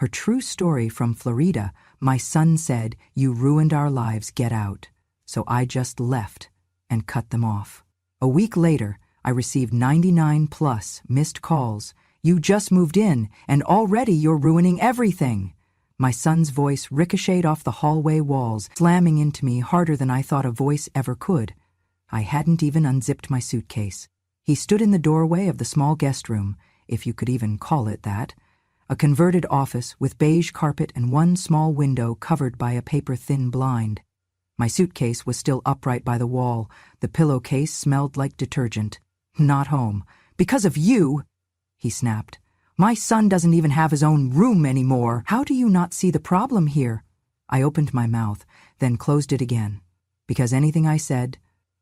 Her true story from Florida. My son said, "You ruined our lives, get out." So I just left and cut them off. A week later, I received 99 plus missed calls. "You just moved in, and already you're ruining everything." My son's voice ricocheted off the hallway walls, slamming into me harder than I thought a voice ever could. I hadn't even unzipped my suitcase. He stood in the doorway of the small guest room, if you could even call it that, a converted office with beige carpet and one small window covered by a paper-thin blind. My suitcase was still upright by the wall. The pillowcase smelled like detergent. "Not home. Because of you!" he snapped. "My son doesn't even have his own room anymore. How do you not see the problem here?" I opened my mouth, then closed it again, because anything I said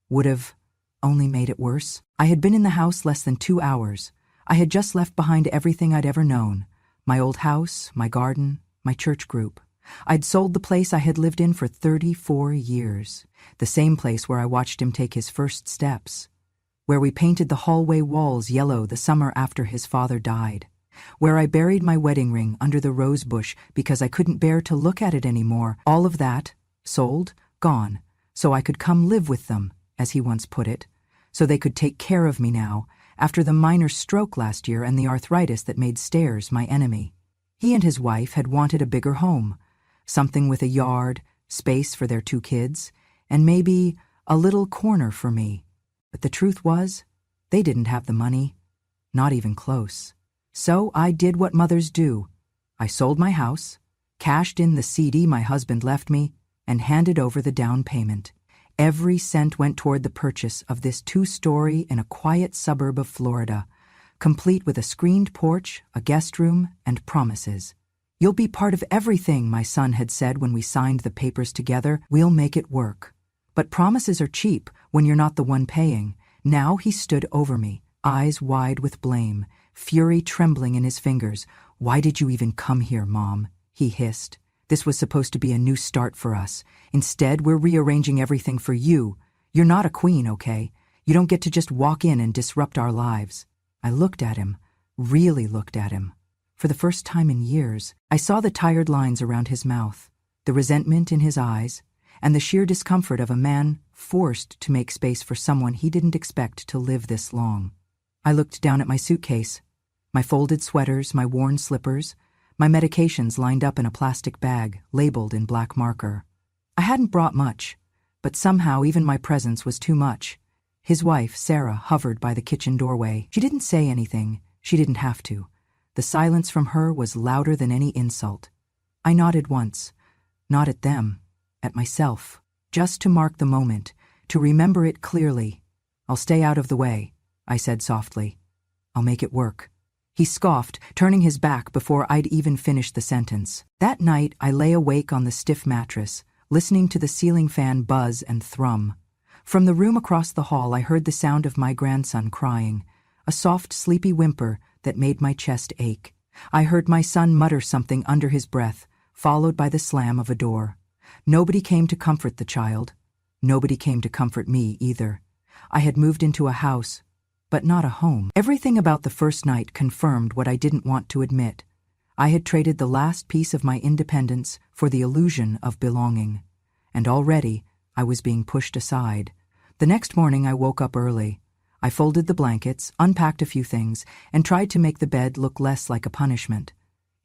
would have only made it worse. I had been in the house less than 2 hours. I had just left behind everything I'd ever known. My old house, my garden, my church group. I'd sold the place I had lived in for 34 years. The same place where I watched him take his first steps. Where we painted the hallway walls yellow the summer after his father died. Where I buried my wedding ring under the rose bush because I couldn't bear to look at it anymore. All of that, sold, gone, so I could come live with them, as he once put it, so they could take care of me now, after the minor stroke last year and the arthritis that made stairs my enemy. He and his wife had wanted a bigger home, something with a yard, space for their 2 kids, and maybe a little corner for me. But the truth was, they didn't have the money, not even close. So I did what mothers do. I sold my house, cashed in the CD my husband left me, and handed over the down payment. Every cent went toward the purchase of this 2-story in a quiet suburb of Florida, complete with a screened porch, a guest room, and promises. "You'll be part of everything," my son had said when we signed the papers together. "We'll make it work." But promises are cheap when you're not the one paying. Now he stood over me, eyes wide with blame, fury trembling in his fingers. "Why did you even come here, Mom?" he hissed. "This was supposed to be a new start for us. Instead, we're rearranging everything for you. You're not a queen, okay? You don't get to just walk in and disrupt our lives." I looked at him, really looked at him. For the first time in years, I saw the tired lines around his mouth, the resentment in his eyes, and the sheer discomfort of a man forced to make space for someone he didn't expect to live this long. I looked down at my suitcase, my folded sweaters, my worn slippers, my medications lined up in a plastic bag, labeled in black marker. I hadn't brought much, but somehow even my presence was too much. His wife, Sarah, hovered by the kitchen doorway. She didn't say anything. She didn't have to. The silence from her was louder than any insult. I nodded once, not at them, at myself, just to mark the moment, to remember it clearly. "I'll stay out of the way," I said softly. "I'll make it work." He scoffed, turning his back before I'd even finished the sentence. That night, I lay awake on the stiff mattress, listening to the ceiling fan buzz and thrum. From the room across the hall, I heard the sound of my grandson crying, a soft, sleepy whimper that made my chest ache. I heard my son mutter something under his breath, followed by the slam of a door. Nobody came to comfort the child. Nobody came to comfort me either. I had moved into a house, but not a home. Everything about the first night confirmed what I didn't want to admit. I had traded the last piece of my independence for the illusion of belonging, and already I was being pushed aside. The next morning I woke up early. I folded the blankets, unpacked a few things, and tried to make the bed look less like a punishment.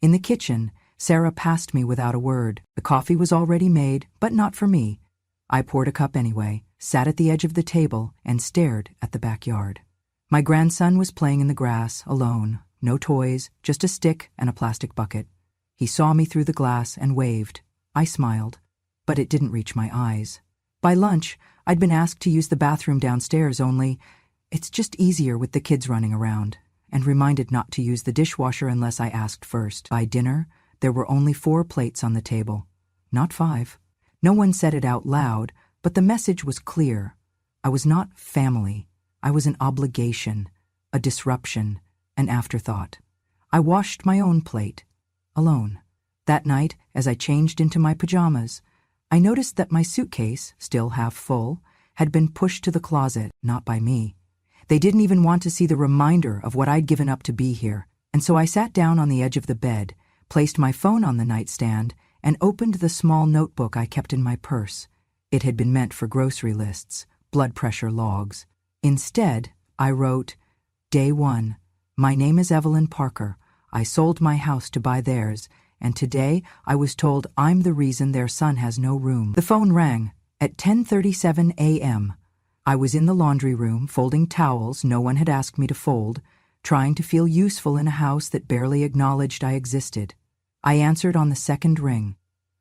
In the kitchen, Sarah passed me without a word. The coffee was already made, but not for me. I poured a cup anyway, sat at the edge of the table, and stared at the backyard. My grandson was playing in the grass, alone. No toys, just a stick and a plastic bucket. He saw me through the glass and waved. I smiled, but it didn't reach my eyes. By lunch, I'd been asked to use the bathroom downstairs, only it's just easier with the kids running around, and reminded not to use the dishwasher unless I asked first. By dinner, there were only 4 plates on the table, not 5. No one said it out loud, but the message was clear. I was not family. I was an obligation, a disruption, an afterthought. I washed my own plate, alone. That night, as I changed into my pajamas, I noticed that my suitcase, still half full, had been pushed to the closet, not by me. They didn't even want to see the reminder of what I'd given up to be here, and so I sat down on the edge of the bed, placed my phone on the nightstand, and opened the small notebook I kept in my purse. It had been meant for grocery lists, blood pressure logs. Instead, I wrote, Day 1. My name is Evelyn Parker. I sold my house to buy theirs, and today I was told I'm the reason their son has no room. The phone rang at 10:37 a.m. I was in the laundry room, folding towels no one had asked me to fold, trying to feel useful in a house that barely acknowledged I existed. I answered on the second ring.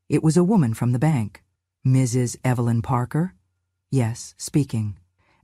It was a woman from the bank. Mrs. Evelyn Parker? Yes, speaking.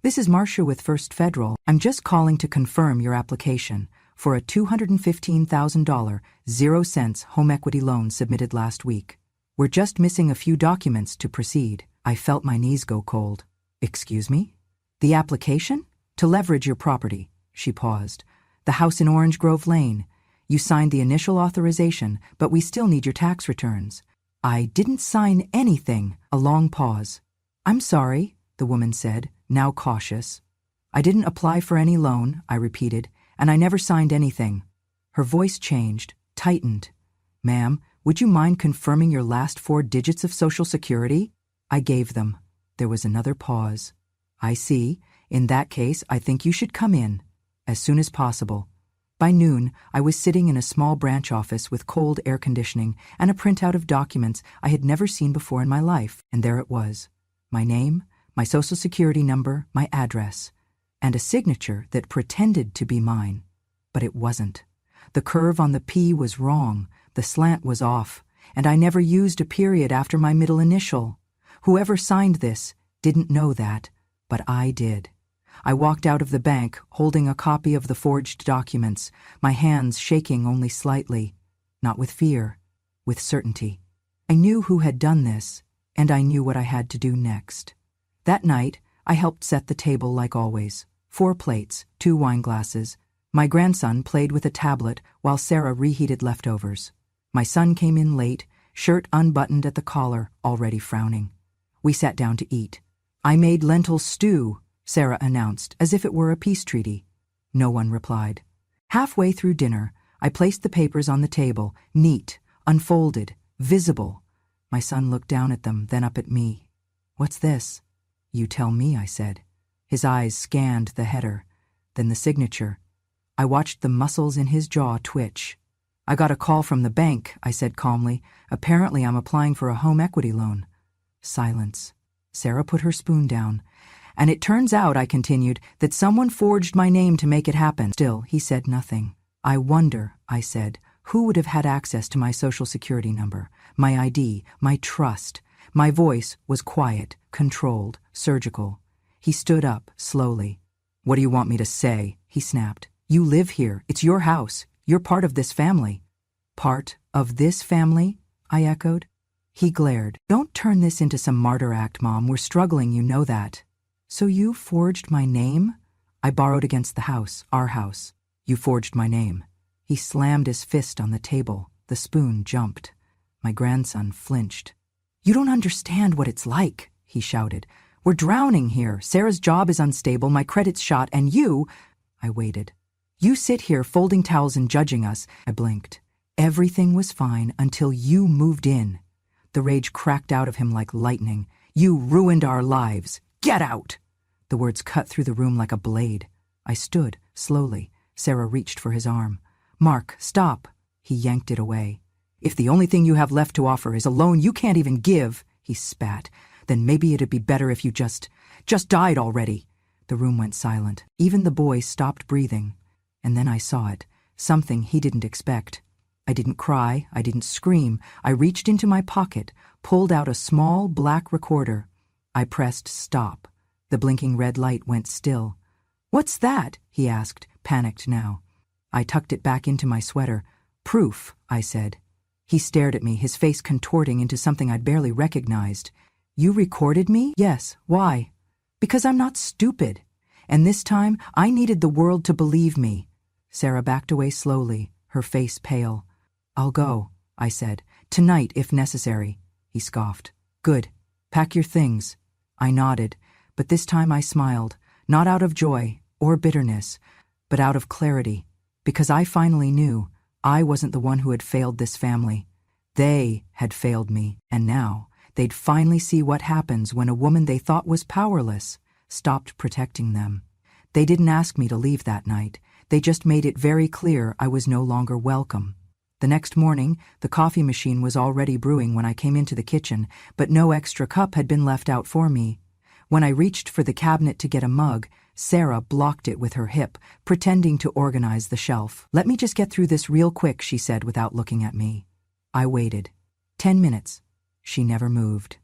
This is Marcia with First Federal. I'm just calling to confirm your application for a $215,000 0 cents home equity loan submitted last week. We're just missing a few documents to proceed. I felt my knees go cold. Excuse me? The application? To leverage your property. She paused. The house in Orange Grove Lane. You signed the initial authorization, but we still need your tax returns. I didn't sign anything. A long pause. I'm sorry, the woman said, now cautious. I didn't apply for any loan, I repeated, and I never signed anything. Her voice changed, tightened. Ma'am, would you mind confirming your last 4 digits of Social Security? I gave them. There was another pause. I see. In that case, I think you should come in. As soon as possible. By noon, I was sitting in a small branch office with cold air conditioning and a printout of documents I had never seen before in my life, and there it was. My name, my Social Security number, my address, and a signature that pretended to be mine. But it wasn't. The curve on the P was wrong, the slant was off, and I never used a period after my middle initial. Whoever signed this didn't know that, but I did. I walked out of the bank, holding a copy of the forged documents, my hands shaking only slightly, not with fear, with certainty. I knew who had done this, and I knew what I had to do next. That night, I helped set the table like always. 4 plates, 2 wine glasses. My grandson played with a tablet while Sarah reheated leftovers. My son came in late, shirt unbuttoned at the collar, already frowning. We sat down to eat. I made lentil stew, Sarah announced, as if it were a peace treaty. No one replied. Halfway through dinner, I placed the papers on the table, neat, unfolded, visible. My son looked down at them, then up at me. What's this? You tell me, I said. His eyes scanned the header, then the signature. I watched the muscles in his jaw twitch. I got a call from the bank, I said calmly. Apparently I'm applying for a home equity loan. Silence. Sarah put her spoon down. And it turns out, I continued, that someone forged my name to make it happen. Still, he said nothing. I wonder, I said, who would have had access to my Social Security number, my ID, my trust. My voice was quiet, controlled, surgical. He stood up, slowly. What do you want me to say? He snapped. You live here. It's your house. You're part of this family. Part of this family? I echoed. He glared. Don't turn this into some martyr act, Mom. We're struggling, you know that. So you forged my name? I borrowed against the house, our house. You forged my name. He slammed his fist on the table. The spoon jumped. My grandson flinched. You don't understand what it's like, he shouted. We're drowning here. Sarah's job is unstable, my credit's shot, and you... I waited. You sit here folding towels and judging us. I blinked. Everything was fine until you moved in. The rage cracked out of him like lightning. You ruined our lives. Get out! The words cut through the room like a blade. I stood, slowly. Sarah reached for his arm. Mark, stop. He yanked it away. If the only thing you have left to offer is a loan you can't even give, he spat, then maybe it'd be better if you just died already. The room went silent. Even the boy stopped breathing. And then I saw it, something he didn't expect. I didn't cry, I didn't scream. I reached into my pocket, pulled out a small black recorder. I pressed stop. The blinking red light went still. What's that? He asked, panicked now. I tucked it back into my sweater. Proof, I said. He stared at me, his face contorting into something I'd barely recognized. You recorded me? Yes. Why? Because I'm not stupid. And this time, I needed the world to believe me. Sarah backed away slowly, her face pale. I'll go, I said. Tonight, if necessary. He scoffed. Good. Pack your things. I nodded, but this time I smiled, not out of joy or bitterness, but out of clarity, because I finally knew I wasn't the one who had failed this family. They had failed me, and now they'd finally see what happens when a woman they thought was powerless stopped protecting them. They didn't ask me to leave that night. They just made it very clear I was no longer welcome. The next morning, the coffee machine was already brewing when I came into the kitchen, but no extra cup had been left out for me. When I reached for the cabinet to get a mug, Sarah blocked it with her hip, pretending to organize the shelf. "Let me just get through this real quick," she said without looking at me. I waited. 10 minutes. She never moved.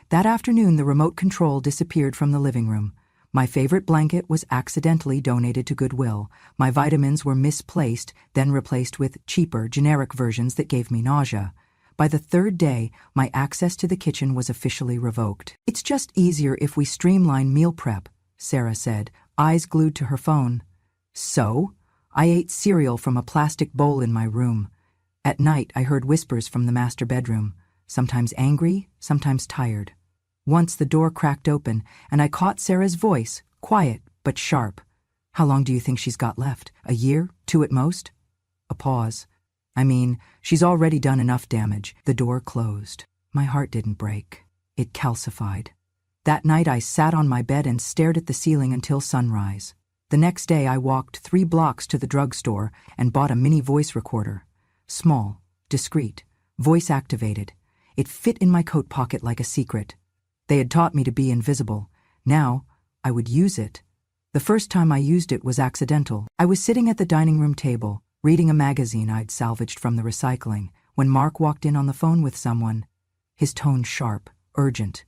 That afternoon, the remote control disappeared from the living room. My favorite blanket was accidentally donated to Goodwill. My vitamins were misplaced, then replaced with cheaper, generic versions that gave me nausea. By the third day, my access to the kitchen was officially revoked. "It's just easier if we streamline meal prep," Sarah said, eyes glued to her phone. So, I ate cereal from a plastic bowl in my room. At night, I heard whispers from the master bedroom, sometimes angry, sometimes tired. Once the door cracked open, and I caught Sarah's voice, quiet but sharp. "How long do you think she's got left? A year? 2 at most?" A pause. "I mean, she's already done enough damage." The door closed. My heart didn't break. It calcified. That night I sat on my bed and stared at the ceiling until sunrise. The next day I walked 3 blocks to the drugstore and bought a mini voice recorder. Small, discreet, voice-activated. It fit in my coat pocket like a secret. They had taught me to be invisible. Now, I would use it. The first time I used it was accidental. I was sitting at the dining room table, reading a magazine I'd salvaged from the recycling, when Mark walked in on the phone with someone. His tone sharp, urgent.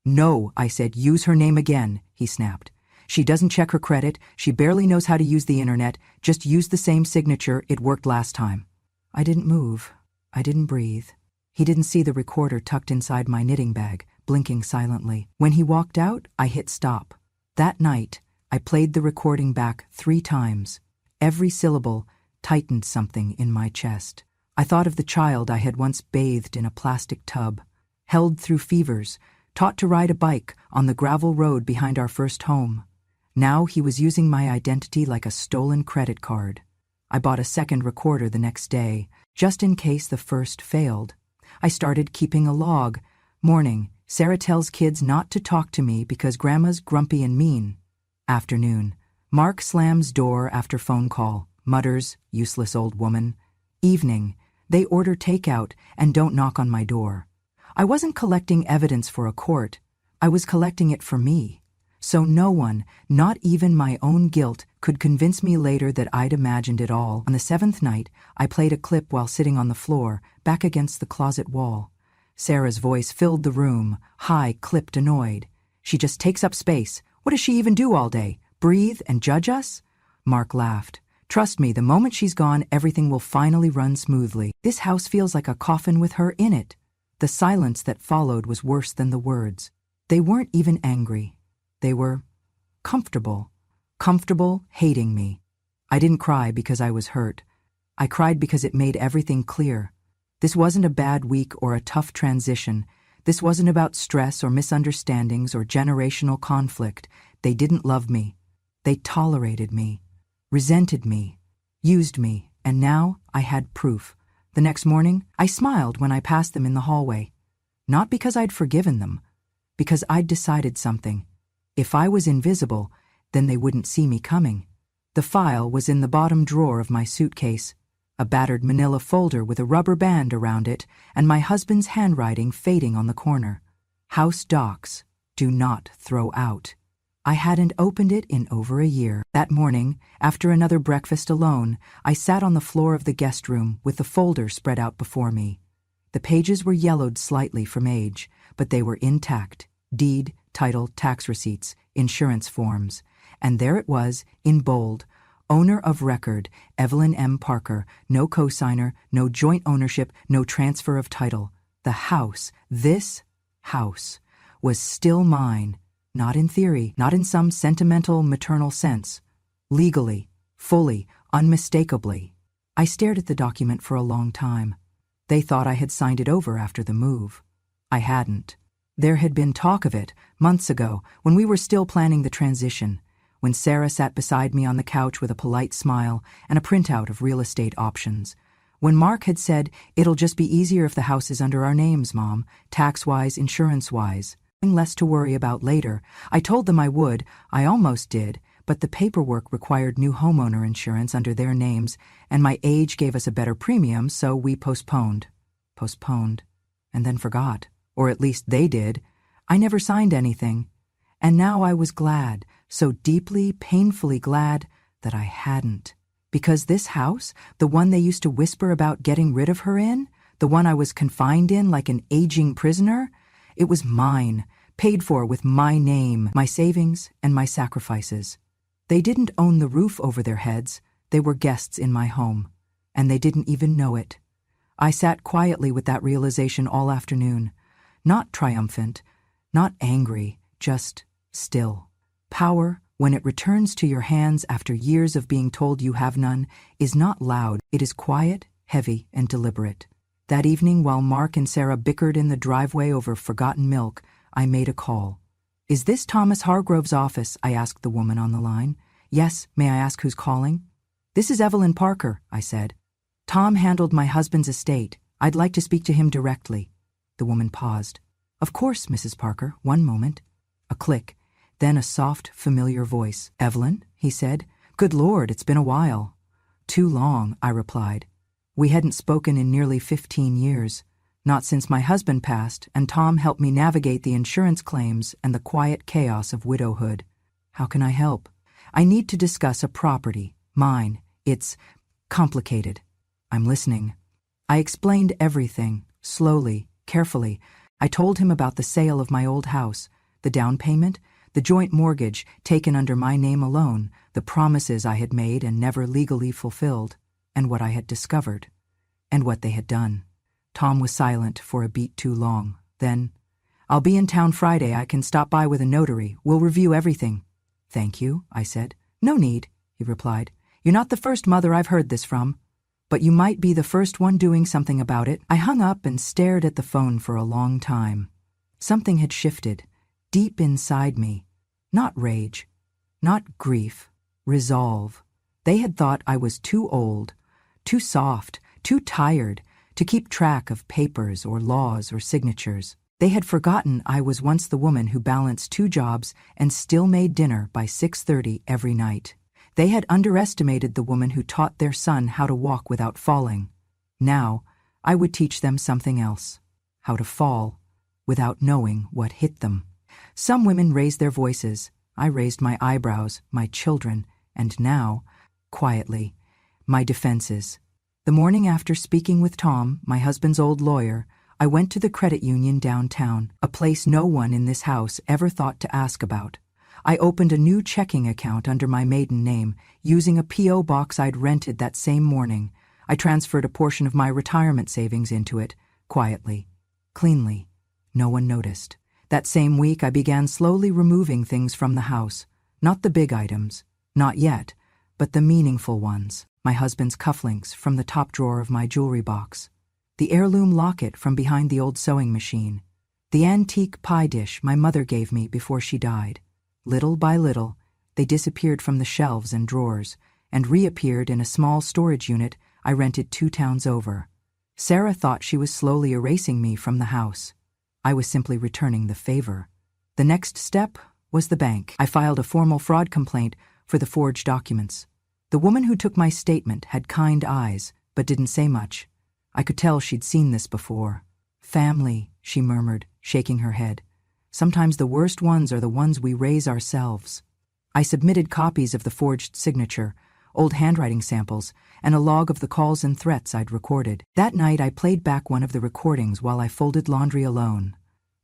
"No," I said, "use her name again," he snapped. "She doesn't check her credit, she barely knows how to use the internet, just use the same signature, it worked last time." I didn't move. I didn't breathe. He didn't see the recorder tucked inside my knitting bag, blinking silently. When he walked out, I hit stop. That night, I played the recording back 3 times. Every syllable tightened something in my chest. I thought of the child I had once bathed in a plastic tub, held through fevers, taught to ride a bike on the gravel road behind our first home. Now he was using my identity like a stolen credit card. I bought a second recorder the next day, just in case the first failed. I started keeping a log. Morning, Sarah tells kids not to talk to me because Grandma's grumpy and mean. Afternoon, Mark slams door after phone call, mutters, "Useless old woman." Evening, they order takeout and don't knock on my door. I wasn't collecting evidence for a court. I was collecting it for me. So no one, not even my own guilt, could convince me later that I'd imagined it all. On the 7th night, I played a clip while sitting on the floor, back against the closet wall. Sarah's voice filled the room, high, clipped, annoyed. "She just takes up space. What does she even do all day? Breathe and judge us?" Mark laughed. "Trust me, the moment she's gone, everything will finally run smoothly. This house feels like a coffin with her in it." The silence that followed was worse than the words. They weren't even angry. They were comfortable hating me. I didn't cry because I was hurt. I cried because it made everything clear. This wasn't a bad week or a tough transition. This wasn't about stress or misunderstandings or generational conflict. They didn't love me. They tolerated me, resented me, used me, and now I had proof. The next morning, I smiled when I passed them in the hallway. Not because I'd forgiven them, because I'd decided something. If I was invisible, then they wouldn't see me coming. The file was in the bottom drawer of my suitcase, a battered manila folder with a rubber band around it, and my husband's handwriting fading on the corner. House docs, do not throw out. I hadn't opened it in over a year. That morning, after another breakfast alone, I sat on the floor of the guest room with the folder spread out before me. The pages were yellowed slightly from age, but they were intact. Deed, title, tax receipts, insurance forms. And there it was, in bold. Owner of record, Evelyn M. Parker. No cosigner, no joint ownership, no transfer of title. The house, this house, was still mine. Not in theory, not in some sentimental, maternal sense. Legally, fully, unmistakably. I stared at the document for a long time. They thought I had signed it over after the move. I hadn't. There had been talk of it, months ago, when we were still planning the transition, when Sarah sat beside me on the couch with a polite smile and a printout of real estate options, When Mark had said, "It'll just be easier if the house is under our names, Mom, tax-wise, insurance-wise, less to worry about later," I told them I would. I almost did, but the paperwork required new homeowner insurance under their names, and my age gave us a better premium, so we postponed, and then forgot. Or at least they did. I never signed anything. And now I was glad, so deeply, painfully glad, that I hadn't. Because this house, the one they used to whisper about getting rid of her in, the one I was confined in like an aging prisoner, it was mine, paid for with my name, my savings, and my sacrifices. They didn't own the roof over their heads. They were guests in my home, and they didn't even know it. I sat quietly with that realization all afternoon, not triumphant, not angry, just still. Power, when it returns to your hands after years of being told you have none, is not loud. It is quiet, heavy, and deliberate. That evening, while Mark and Sarah bickered in the driveway over forgotten milk, I made a call. "Is this Thomas Hargrove's office?" I asked the woman on the line. "Yes, may I ask who's calling?" "This is Evelyn Parker," I said. "Tom handled my husband's estate. I'd like to speak to him directly." The woman paused. "Of course, Mrs. Parker, one moment." A click, then a soft, familiar voice. "Evelyn," he said. "Good Lord, it's been a while." "Too long," I replied. We hadn't spoken in nearly 15 years, not since my husband passed, and Tom helped me navigate the insurance claims and the quiet chaos of widowhood. "How can I help?" "I need to discuss a property, mine. It's complicated." "I'm listening." I explained everything, slowly, carefully. I told him about the sale of my old house, the down payment, the joint mortgage taken under my name alone, the promises I had made and never legally fulfilled, and what I had discovered, and what they had done. Tom was silent for a beat too long. Then, "I'll be in town Friday. I can stop by with a notary. We'll review everything." "Thank you," I said. "No need," he replied. "You're not the first mother I've heard this from. But you might be the first one doing something about it." I hung up and stared at the phone for a long time. Something had shifted, deep inside me. Not rage, not grief, resolve. They had thought I was too old, too soft, too tired to keep track of papers or laws or signatures. They had forgotten I was once the woman who balanced 2 jobs and still made dinner by 6:30 every night. They had underestimated the woman who taught their son how to walk without falling. Now, I would teach them something else, how to fall without knowing what hit them. Some women raised their voices. I raised my eyebrows, my children, and now, quietly, my defenses. The morning after speaking with Tom, my husband's old lawyer, I went to the credit union downtown, a place no one in this house ever thought to ask about. I opened a new checking account under my maiden name, using a P.O. box I'd rented that same morning. I transferred a portion of my retirement savings into it, quietly, cleanly. No one noticed. That same week, I began slowly removing things from the house. Not the big items, not yet, but the meaningful ones. My husband's cufflinks from the top drawer of my jewelry box, the heirloom locket from behind the old sewing machine, the antique pie dish my mother gave me before she died. Little by little, they disappeared from the shelves and drawers and reappeared in a small storage unit I rented 2 towns over. Sarah thought she was slowly erasing me from the house. I was simply returning the favor. The next step was the bank. I filed a formal fraud complaint for the forged documents. The woman who took my statement had kind eyes, but didn't say much. I could tell she'd seen this before. "Family," she murmured, shaking her head. "Sometimes the worst ones are the ones we raise ourselves." I submitted copies of the forged signature, old handwriting samples, and a log of the calls and threats I'd recorded. That night I played back one of the recordings while I folded laundry alone.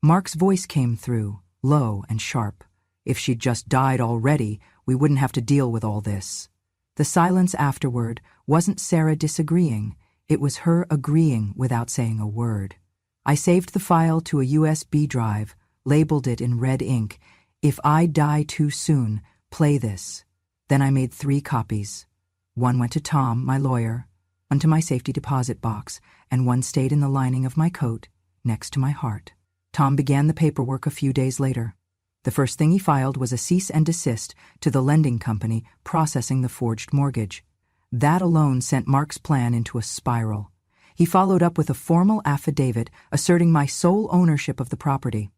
Mark's voice came through, low and sharp. If she'd just died already, we wouldn't have to deal with all this. The silence afterward wasn't Sarah disagreeing, it was her agreeing without saying a word. I saved the file to a USB drive, labeled it in red ink, "If I die too soon, play this." Then I made 3 copies. One went to Tom, my lawyer, one to my safety deposit box, and one stayed in the lining of my coat, next to my heart. Tom began the paperwork a few days later. The first thing he filed was a cease and desist to the lending company processing the forged mortgage. That alone sent Mark's plan into a spiral. He followed up with a formal affidavit asserting my sole ownership of the property.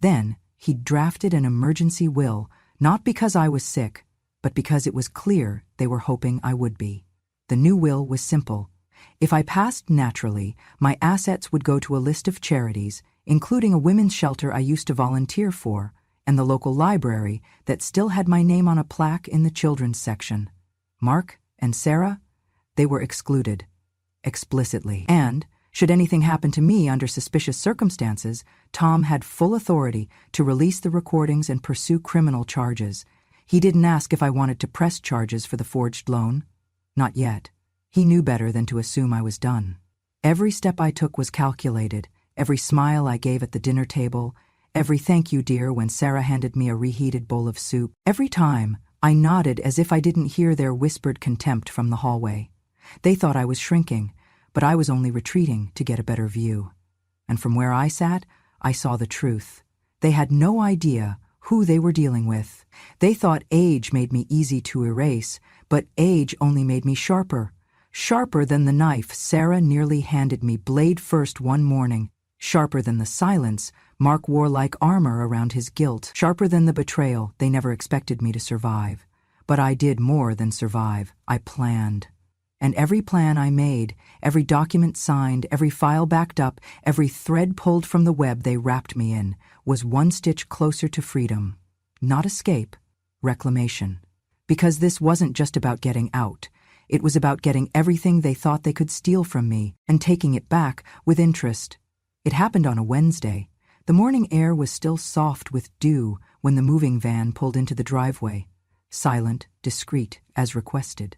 Then, he drafted an emergency will, not because I was sick, but because it was clear they were hoping I would be. The new will was simple. If I passed naturally, my assets would go to a list of charities, including a women's shelter I used to volunteer for, and the local library that still had my name on a plaque in the children's section. Mark and Sarah, they were excluded. Explicitly. And, should anything happen to me under suspicious circumstances, Tom had full authority to release the recordings and pursue criminal charges. He didn't ask if I wanted to press charges for the forged loan. Not yet. He knew better than to assume I was done. Every step I took was calculated, every smile I gave at the dinner table, every thank you, dear, when Sarah handed me a reheated bowl of soup. Every time, I nodded as if I didn't hear their whispered contempt from the hallway. They thought I was shrinking, but I was only retreating to get a better view. And from where I sat, I saw the truth. They had no idea who they were dealing with. They thought age made me easy to erase, but age only made me sharper. Sharper than the knife Sarah nearly handed me blade first one morning. Sharper than the silence Mark wore like armor around his guilt. Sharper than the betrayal they never expected me to survive. But I did more than survive. I planned. And every plan I made, every document signed, every file backed up, every thread pulled from the web they wrapped me in, was one stitch closer to freedom. Not escape, reclamation. Because this wasn't just about getting out. It was about getting everything they thought they could steal from me and taking it back with interest. It happened on a Wednesday. The morning air was still soft with dew when the moving van pulled into the driveway. Silent, discreet, as requested.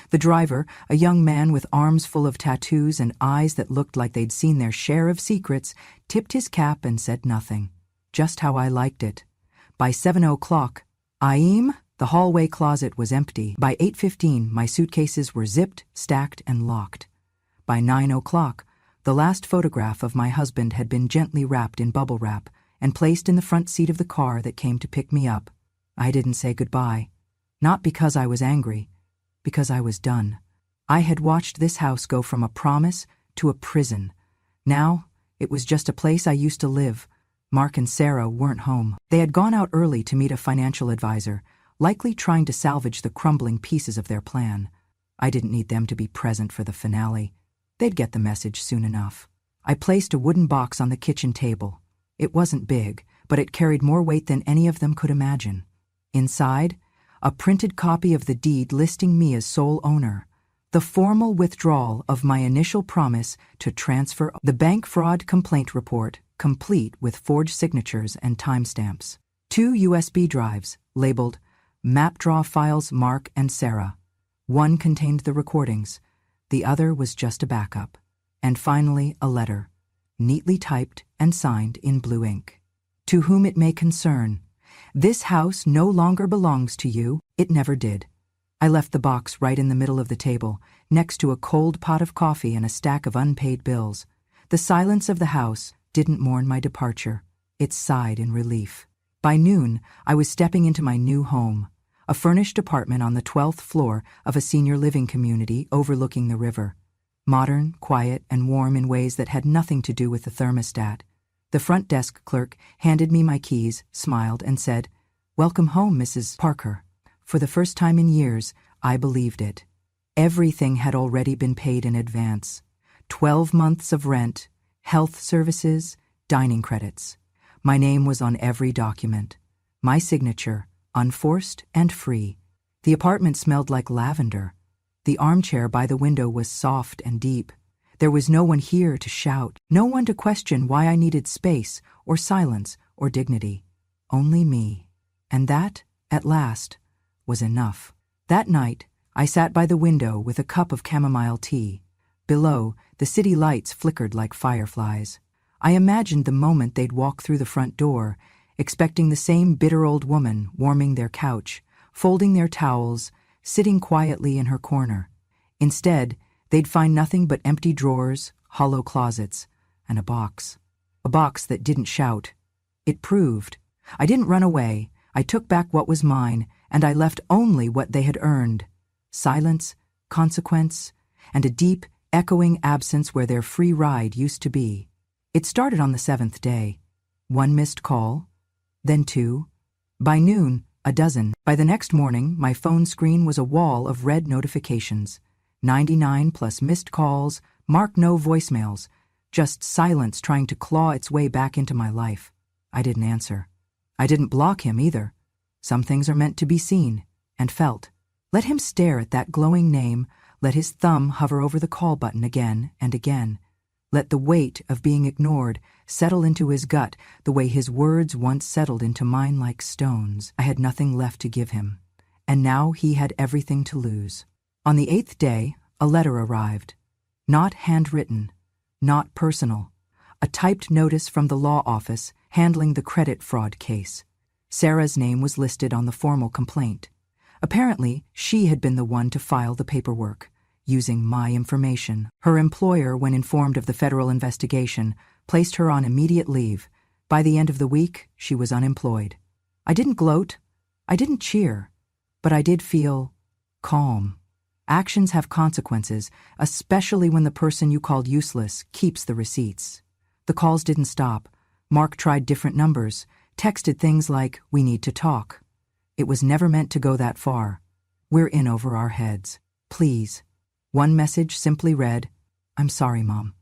The driver, a young man with arms full of tattoos and eyes that looked like they'd seen their share of secrets, tipped his cap and said nothing. Just how I liked it. By 7:00, the hallway closet was empty. By 8:15, my suitcases were zipped, stacked, and locked. By 9:00, the last photograph of my husband had been gently wrapped in bubble wrap and placed in the front seat of the car that came to pick me up. I didn't say goodbye. Not because I was angry. Because I was done. I had watched this house go from a promise to a prison. Now, it was just a place I used to live. Mark and Sarah weren't home. They had gone out early to meet a financial advisor, likely trying to salvage the crumbling pieces of their plan. I didn't need them to be present for the finale. They'd get the message soon enough. I placed a wooden box on the kitchen table. It wasn't big, but it carried more weight than any of them could imagine. Inside, a printed copy of the deed listing me as sole owner, the formal withdrawal of my initial promise to transfer, the bank fraud complaint report, complete with forged signatures and timestamps, 2 USB drives labeled MapDraw files Mark and Sarah. One contained the recordings, the other was just a backup, and finally a letter, neatly typed and signed in blue ink. To whom it may concern, this house no longer belongs to you. It never did. I left the box right in the middle of the table, next to a cold pot of coffee and a stack of unpaid bills. The silence of the house didn't mourn my departure. It sighed in relief. By noon, I was stepping into my new home, a furnished apartment on the 12th floor of a senior living community overlooking the river. Modern, quiet, and warm in ways that had nothing to do with the thermostat. The front desk clerk handed me my keys, smiled, and said, "Welcome home, Mrs. Parker." For the first time in years, I believed it. Everything had already been paid in advance. 12 months of rent, health services, dining credits. My name was on every document. My signature, unforced and free. The apartment smelled like lavender. The armchair by the window was soft and deep. There was no one here to shout, no one to question why I needed space or silence or dignity. Only me. And that, at last, was enough. That night, I sat by the window with a cup of chamomile tea. Below, the city lights flickered like fireflies. I imagined the moment they'd walk through the front door, expecting the same bitter old woman warming their couch, folding their towels, sitting quietly in her corner. Instead, they'd find nothing but empty drawers, hollow closets, and a box. A box that didn't shout. It proved. I didn't run away. I took back what was mine, and I left only what they had earned. Silence, consequence, and a deep, echoing absence where their free ride used to be. It started on the 7th day. 1 missed call, then 2. By noon, a dozen. By the next morning, my phone screen was a wall of red notifications. 99 plus missed calls, marked no voicemails, just silence trying to claw its way back into my life. I didn't answer. I didn't block him either. Some things are meant to be seen and felt. Let him stare at that glowing name, let his thumb hover over the call button again and again. Let the weight of being ignored settle into his gut the way his words once settled into mine like stones. I had nothing left to give him, and now he had everything to lose. On the 8th day, a letter arrived. Not handwritten, not personal. A typed notice from the law office handling the credit fraud case. Sarah's name was listed on the formal complaint. Apparently, she had been the one to file the paperwork, using my information. Her employer, when informed of the federal investigation, placed her on immediate leave. By the end of the week, she was unemployed. I didn't gloat. I didn't cheer. But I did feel calm. Actions have consequences, especially when the person you called useless keeps the receipts. The calls didn't stop. Mark tried different numbers, texted things like, "We need to talk." It was never meant to go that far. We're in over our heads. Please. One message simply read, "I'm sorry, Mom."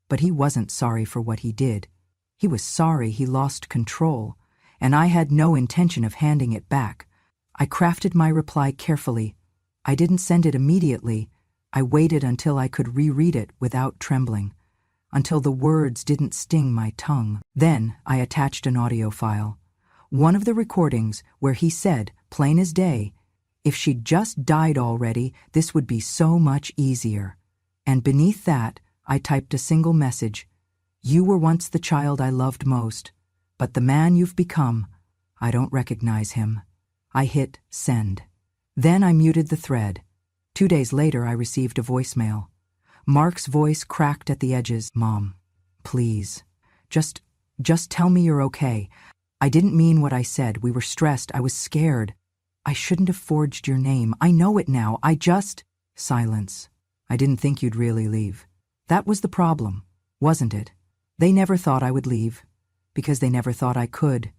But he wasn't sorry for what he did. He was sorry he lost control, and I had no intention of handing it back. I crafted my reply carefully. I didn't send it immediately. I waited until I could reread it without trembling, until the words didn't sting my tongue. Then I attached an audio file. One of the recordings where he said, plain as day, "If she'd just died already, this would be so much easier." And beneath that, I typed a single message. "You were once the child I loved most, but the man you've become, I don't recognize him." I hit send. Then I muted the thread. 2 days later, I received a voicemail. Mark's voice cracked at the edges. "Mom, please, just tell me you're okay. I didn't mean what I said. We were stressed. I was scared. I shouldn't have forged your name. I know it now. Silence. I didn't think you'd really leave. That was the problem, wasn't it? They never thought I would leave, because they never thought I could.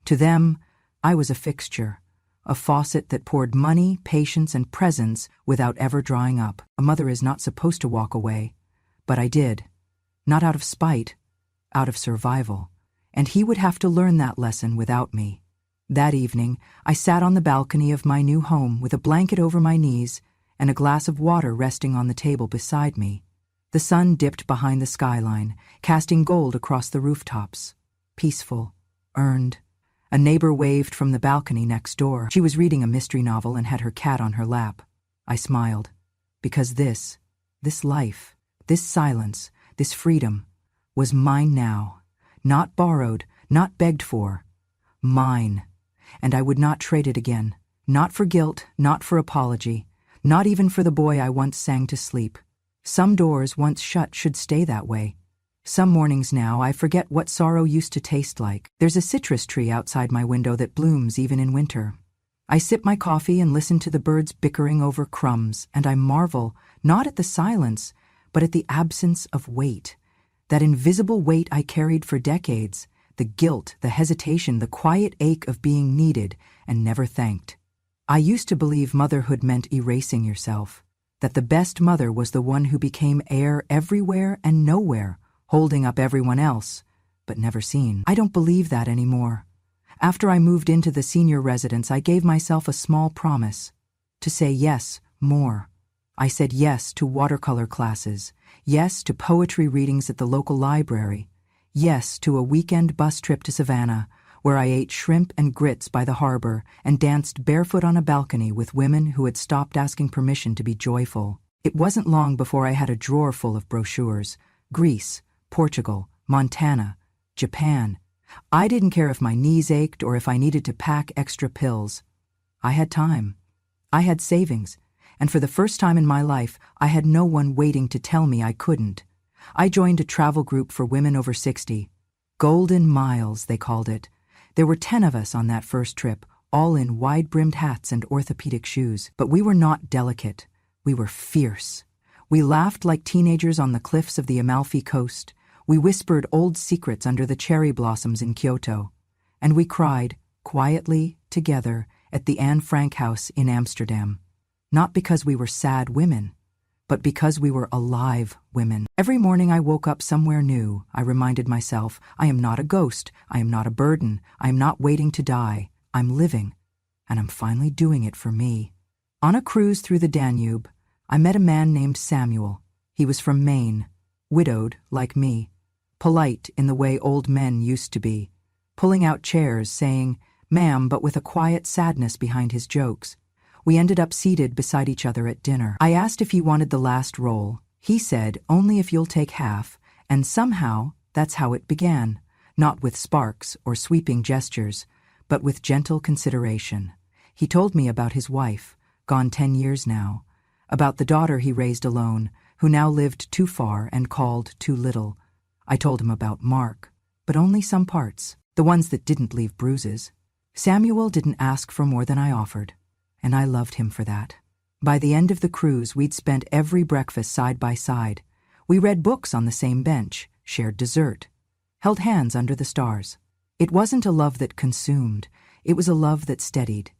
To them, I was a fixture, a faucet that poured money, patience, and presence without ever drying up. A mother is not supposed to walk away, but I did. Not out of spite, out of survival. And he would have to learn that lesson without me. That evening, I sat on the balcony of my new home with a blanket over my knees and a glass of water resting on the table beside me. The sun dipped behind the skyline, casting gold across the rooftops. Peaceful, earned. A neighbor waved from the balcony next door. She was reading a mystery novel and had her cat on her lap. I smiled. Because this life, this silence, this freedom, was mine now. Not borrowed, not begged for. Mine. And I would not trade it again. Not for guilt, not for apology. Not even for the boy I once sang to sleep. Some doors once shut should stay that way. Some mornings now I forget what sorrow used to taste like. There's a citrus tree outside my window that blooms even in winter. I sip my coffee and listen to the birds bickering over crumbs, and I marvel, not at the silence, but at the absence of weight. That invisible weight I carried for decades, the guilt, the hesitation, the quiet ache of being needed and never thanked. I used to believe motherhood meant erasing yourself, that the best mother was the one who became heir everywhere and nowhere, holding up everyone else, but never seen. I don't believe that anymore. After I moved into the senior residence, I gave myself a small promise, to say yes more. I said yes to watercolor classes, yes to poetry readings at the local library, yes to a weekend bus trip to Savannah, where I ate shrimp and grits by the harbor and danced barefoot on a balcony with women who had stopped asking permission to be joyful. It wasn't long before I had a drawer full of brochures. Greece, Portugal, Montana, Japan. I didn't care if my knees ached or if I needed to pack extra pills. I had time. I had savings. And for the first time in my life, I had no one waiting to tell me I couldn't. I joined a travel group for women over 60. Golden Miles, they called it. There were 10 of us on that first trip, all in wide-brimmed hats and orthopedic shoes. But we were not delicate. We were fierce. We laughed like teenagers on the cliffs of the Amalfi Coast. We whispered old secrets under the cherry blossoms in Kyoto. And we cried, quietly, together, at the Anne Frank house in Amsterdam. Not because we were sad women, but because we were alive women. Every morning I woke up somewhere new. I reminded myself, I am not a ghost, I am not a burden, I am not waiting to die, I'm living. And I'm finally doing it for me. On a cruise through the Danube, I met a man named Samuel. He was from Maine, widowed like me, polite in the way old men used to be, pulling out chairs, saying, "Ma'am," but with a quiet sadness behind his jokes. We ended up seated beside each other at dinner. I asked if he wanted the last roll. He said, "Only if you'll take half," and somehow that's how it began, not with sparks or sweeping gestures, but with gentle consideration. He told me about his wife, gone 10 years now, about the daughter he raised alone, who now lived too far and called too little. I told him about Mark, but only some parts, the ones that didn't leave bruises. Samuel didn't ask for more than I offered, and I loved him for that. By the end of the cruise, we'd spent every breakfast side by side. We read books on the same bench, shared dessert, held hands under the stars. It wasn't a love that consumed, it was a love that steadied.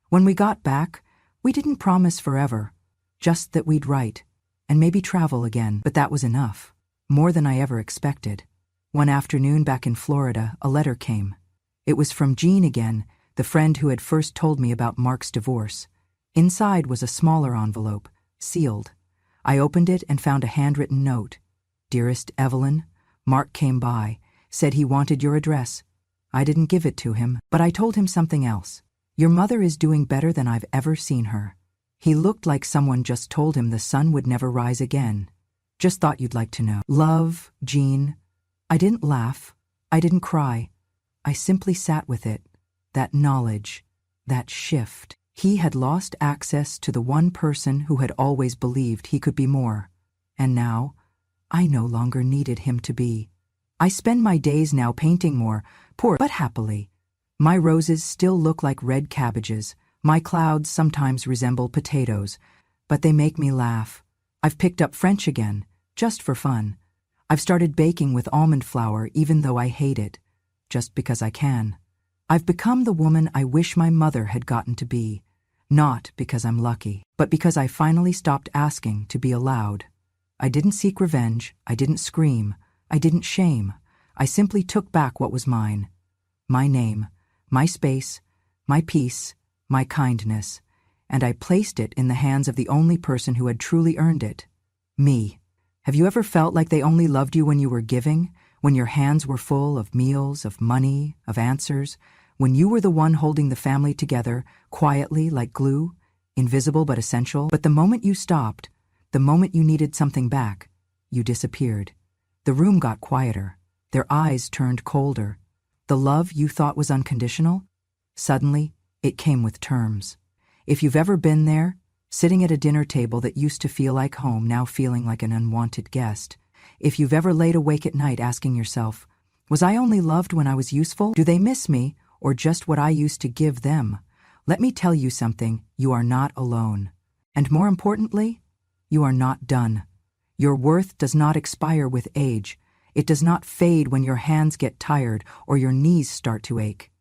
When we got back, we didn't promise forever, just that we'd write, and maybe travel again, but that was enough, more than I ever expected. One afternoon back in Florida, a letter came. It was from Jean again, the friend who had first told me about Mark's divorce. Inside was a smaller envelope, sealed. I opened it and found a handwritten note. "Dearest Evelyn, Mark came by, said he wanted your address. I didn't give it to him, but I told him something else. Your mother is doing better than I've ever seen her. He looked like someone just told him the sun would never rise again. Just thought you'd like to know. Love, Jean." I didn't laugh. I didn't cry. I simply sat with it. That knowledge, that shift. He had lost access to the one person who had always believed he could be more. And now, I no longer needed him to be. I spend my days now painting more, poor but happily. My roses still look like red cabbages. My clouds sometimes resemble potatoes, but they make me laugh. I've picked up French again, just for fun. I've started baking with almond flour even though I hate it, just because I can. I've become the woman I wish my mother had gotten to be, not because I'm lucky, but because I finally stopped asking to be allowed. I didn't seek revenge, I didn't scream, I didn't shame. I simply took back what was mine. My name, my space, my peace, my kindness, and I placed it in the hands of the only person who had truly earned it, me. Have you ever felt like they only loved you when you were giving, when your hands were full of meals, of money, of answers, when you were the one holding the family together, quietly like glue, invisible but essential? But the moment you stopped, the moment you needed something back, you disappeared. The room got quieter. Their eyes turned colder. The love you thought was unconditional, suddenly, it came with terms. If you've ever been there, sitting at a dinner table that used to feel like home, now feeling like an unwanted guest. If you've ever laid awake at night asking yourself, was I only loved when I was useful? Do they miss me, or just what I used to give them? Let me tell you something, you are not alone. And more importantly, you are not done. Your worth does not expire with age. It does not fade when your hands get tired or your knees start to ache.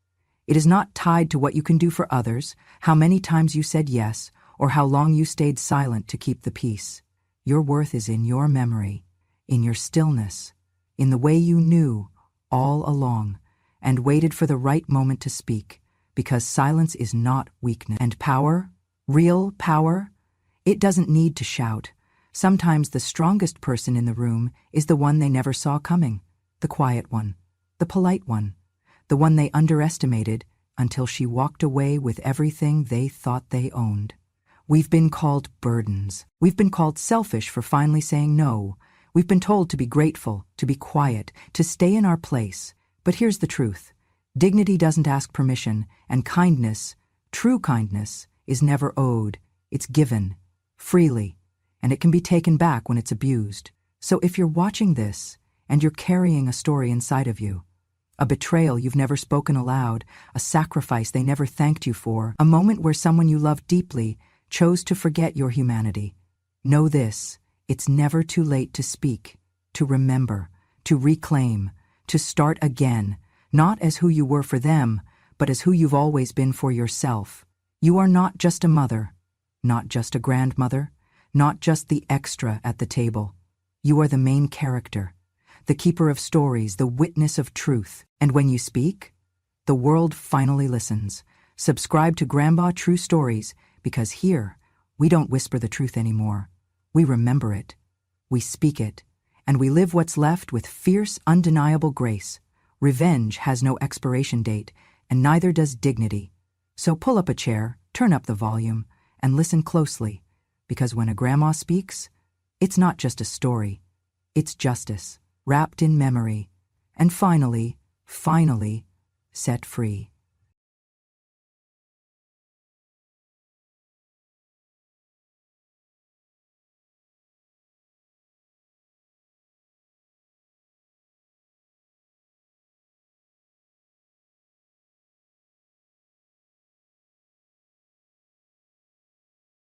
It is not tied to what you can do for others, how many times you said yes, or how long you stayed silent to keep the peace. Your worth is in your memory, in your stillness, in the way you knew all along and waited for the right moment to speak, because silence is not weakness. And power, real power, it doesn't need to shout. Sometimes the strongest person in the room is the one they never saw coming, the quiet one, the polite one, the one they underestimated until she walked away with everything they thought they owned. We've been called burdens. We've been called selfish for finally saying no. We've been told to be grateful, to be quiet, to stay in our place. But here's the truth. Dignity doesn't ask permission, and kindness, true kindness, is never owed. It's given, freely, and it can be taken back when it's abused. So if you're watching this, and you're carrying a story inside of you, a betrayal you've never spoken aloud, a sacrifice they never thanked you for, a moment where someone you loved deeply chose to forget your humanity, Know this, it's never too late to speak, to remember, to reclaim, to start again, not as who you were for them, but as who you've always been for yourself. You are not just a mother, not just a grandmother, not just the extra at the table. You are the main character, the keeper of stories, the witness of truth. And when you speak, the world finally listens. Subscribe to Grandma True Stories, because here, we don't whisper the truth anymore. We remember it, we speak it, and we live what's left with fierce, undeniable grace. Revenge has no expiration date, and neither does dignity. So pull up a chair, turn up the volume, and listen closely, because when a grandma speaks, it's not just a story. It's justice, wrapped in memory, and finally, set free.